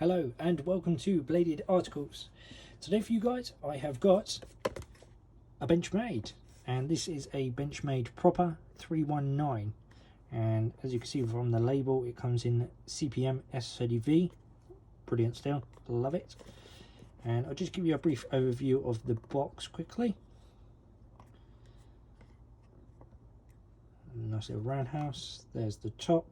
Hello and welcome to Bladed Articles. Today for you guys I have got a Benchmade, and this is a Benchmade Proper 319, and as you can see from the label it comes in CPM S30V. Brilliant still, love it. And I'll just give you a brief overview of the box quickly. Nice little roundhouse. There's the top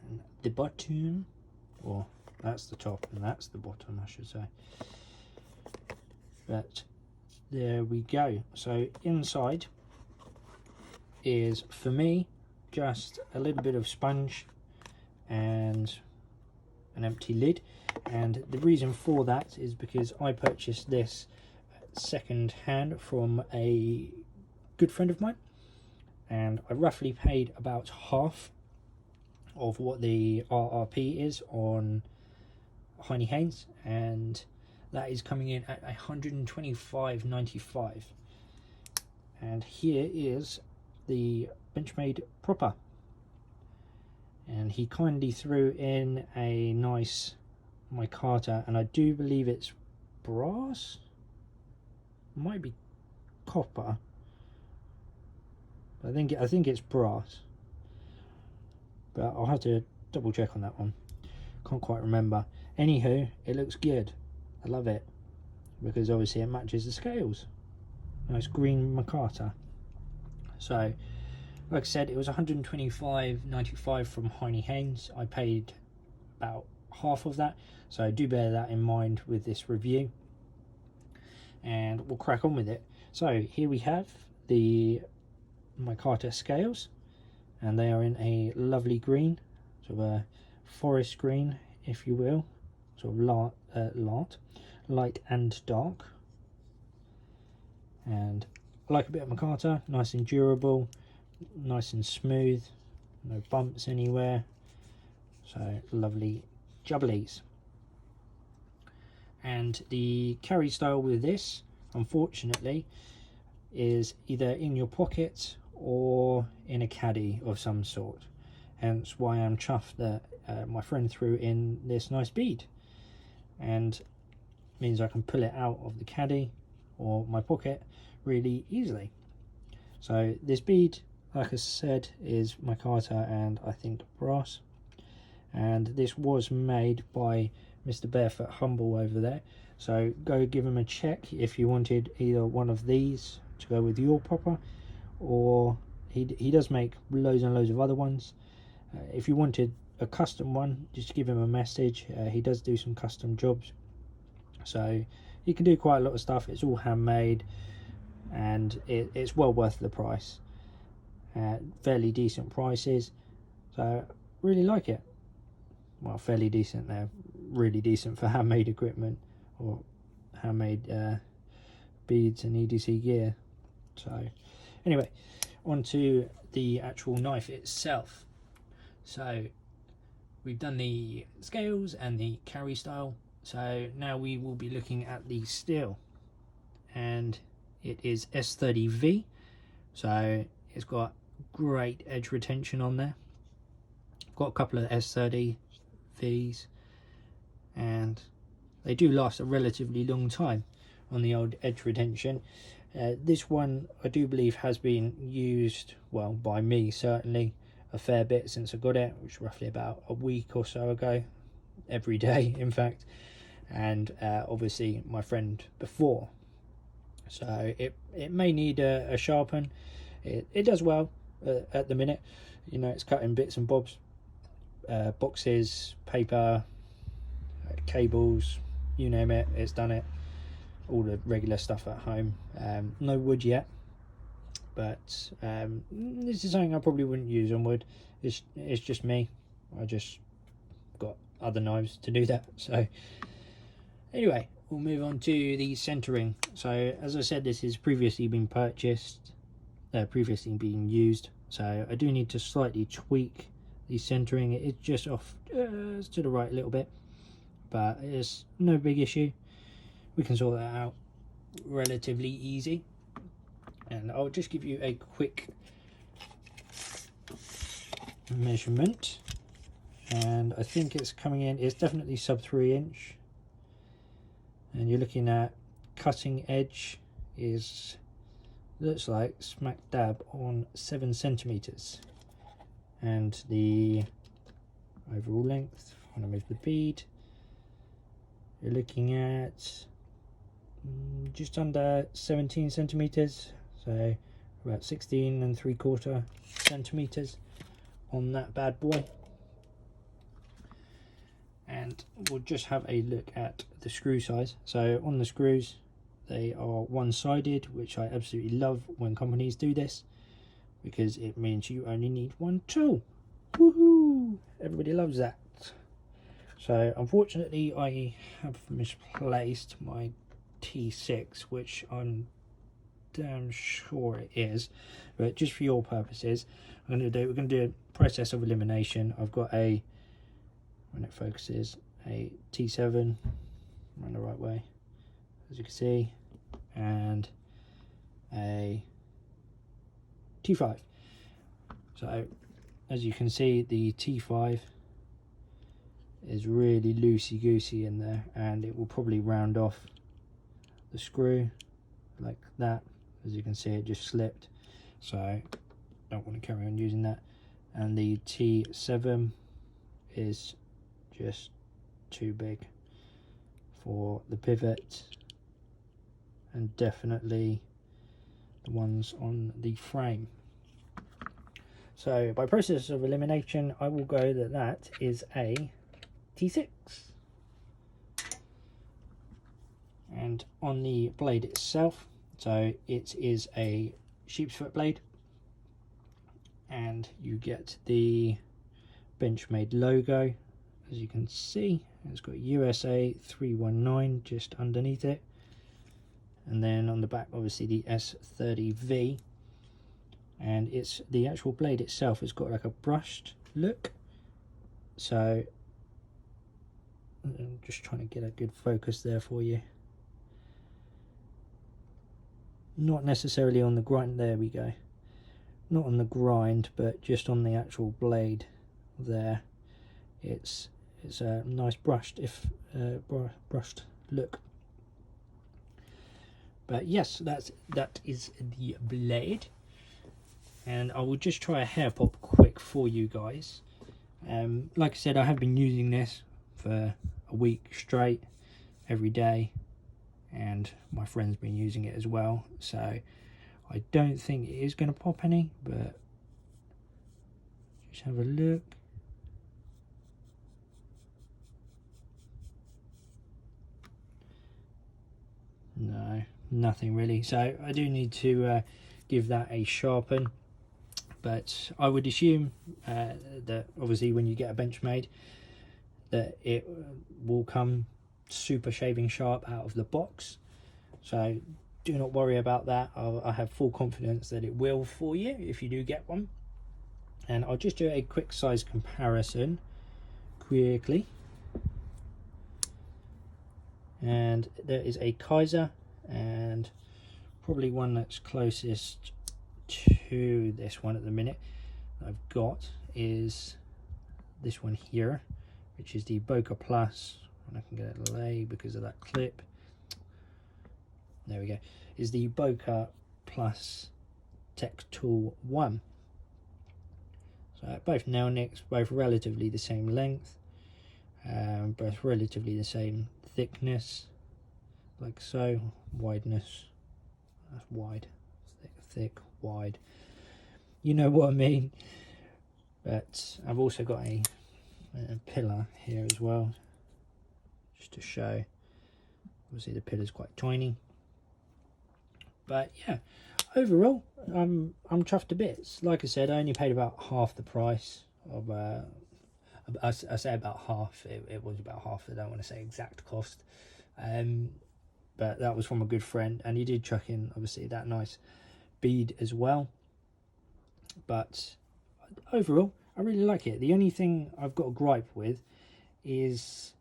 and the bottom, or that's the top and that's the bottom I should say. But there we go. So inside is, for me, just a little bit of sponge and an empty lid, and the reason for that is because I purchased this second hand from a good friend of mine, and I roughly paid about half of what the RRP is on Heine Haynes, and that is coming in at $125.95. and here is the Benchmade Proper, and he kindly threw in a nice micarta, and I do believe it's brass, might be copper, I think it's brass, but I'll have to double check on that one, can't quite remember. Anywho, it looks good, I love it, because obviously it matches the scales. Nice green micarta. So like I said, it was $125.95 from Heine Haynes. I paid about half of that, so do bear that in mind with this review, and we'll crack on with it. So here we have the micarta scales, and they are in a lovely green, sort of a forest green if you will, sort of light and dark. And I like a bit of micarta, nice and durable, nice and smooth, no bumps anywhere, so lovely jubblies. And the carry style with this, unfortunately, is either in your pocket or in a caddy of some sort, hence why I'm chuffed that my friend threw in this nice bead, and means I can pull it out of the caddy or my pocket really easily. So this bead, like I said, is micarta and I think brass, and this was made by Mr. Barefoot Humble over there, so go give him a check if you wanted either one of these to go with your Proper, or he does make loads and loads of other ones. If you wanted a custom one, just give him a message. He does do some custom jobs, so you can do quite a lot of stuff. It's all handmade, and it's well worth the price. Fairly decent prices, so really like it. Well, fairly decent, they're really decent for handmade equipment or handmade beads and EDC gear. So anyway, on to the actual knife itself. So we've done the scales and the carry style, so now we will be looking at the steel, and it is S30V, so it's got great edge retention on there. I've got a couple of S30Vs and they do last a relatively long time on the old edge retention. This one I do believe has been used, well, by me certainly, a fair bit since I got it, which was roughly about a week or so ago, every day in fact, and obviously my friend before, so it may need a sharpen. It does well at the minute, you know, it's cutting bits and bobs, boxes, paper, cables, you name it, it's done it, all the regular stuff at home. No wood yet, but this is something I probably wouldn't use on wood. It's just me, I just got other knives to do that. So anyway, we'll move on to the centering. So as I said, this has previously been purchased, previously being used, so I do need to slightly tweak the centering. It's just off to the right a little bit, but it's no big issue, we can sort that out relatively easy. And I'll just give you a quick measurement, and I think it's coming in, it's definitely sub 3 inch, and you're looking at cutting edge is, looks like smack dab on 7 centimeters, and the overall length, when I move the bead, you're looking at just under 17 centimeters, so about 16 3/4 centimeters on that bad boy. And we'll just have a look at the screw size. So on the screws, they are one-sided, which I absolutely love when companies do this, because it means you only need one tool. Woohoo! Everybody loves that. So unfortunately I have misplaced my T6, which I'm damn sure it is, but just for your purposes, we're going to do a process of elimination. I've got a, when it focuses, a T7, run the right way, as you can see, and a T5. So as you can see, the T5 is really loosey-goosey in there, and it will probably round off the screw like that. As you can see, it just slipped, so don't want to carry on using that. And the T7 is just too big for the pivot, and definitely the ones on the frame. So by process of elimination, I will go that that is a T6. And on the blade itself, so it is a sheep's foot blade, and you get the Benchmade logo. As you can see, it's got USA 319 just underneath it, and then on the back obviously the S30V, and it's the actual blade itself has got like a brushed look. So I'm just trying to get a good focus there for you. Not necessarily on the grind, there we go, not on the grind, but just on the actual blade there. It's a nice brushed brushed look. But yes, that is the blade, and I will just try a hair pop quick for you guys. Like I said, I have been using this for a week straight every day, and my friend's been using it as well, so I don't think it is going to pop any, but just have a look. No, nothing really. So I do need to give that a sharpen, but I would assume that obviously when you get a Benchmade, that it will come super shaving sharp out of the box, so do not worry about that. I have full confidence that it will for you if you do get one. And I'll just do a quick size comparison quickly. And there is a Kaiser, and probably one that's closest to this one at the minute I've got is this one here, which is the Bokeh Plus. And I can get it lay because of that clip. There we go. Is the Bokeh Plus Tech Tool 1. So both nail nicks, both relatively the same length, both relatively the same thickness, like so. Wideness, that's wide, thick, wide. You know what I mean. But I've also got a pillar here as well, just to show. Obviously the pillar's quite tiny, but yeah, overall I'm chuffed to bits. Like I said, I only paid about half the price of I say about half, it was about half, I don't want to say exact cost, but that was from a good friend, and he did chuck in obviously that nice bead as well. But overall I really like it. The only thing I've got a gripe with is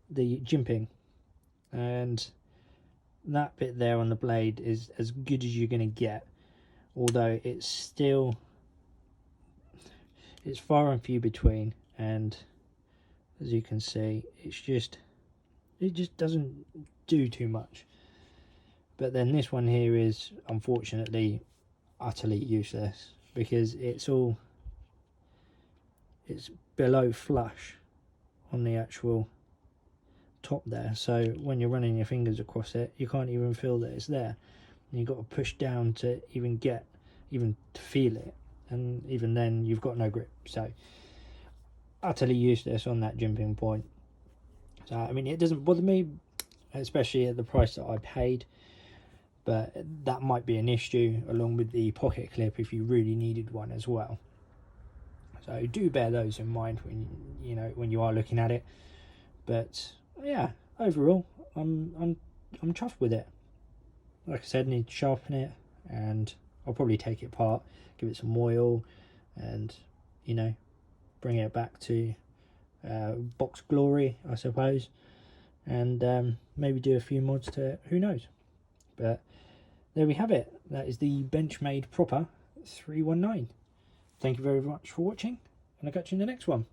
the jimping, and that bit there on the blade is as good as you're going to get, although it's far and few between, and as you can see, it just doesn't do too much. But then this one here is unfortunately utterly useless, because it's below flush on the actual top there, so when you're running your fingers across it, you can't even feel that it's there, and you've got to push down to even to feel it, and even then you've got no grip. So utterly useless on that jimping point. So I mean, it doesn't bother me, especially at the price that I paid, but that might be an issue along with the pocket clip if you really needed one as well. So do bear those in mind when you are looking at it. But yeah, overall, I'm chuffed with it. Like I said, I need to sharpen it, and I'll probably take it apart, give it some oil, and bring it back to box glory, I suppose, and maybe do a few mods to it. Who knows? But there we have it. That is the Benchmade Proper 319. Thank you very much for watching, and I'll catch you in the next one.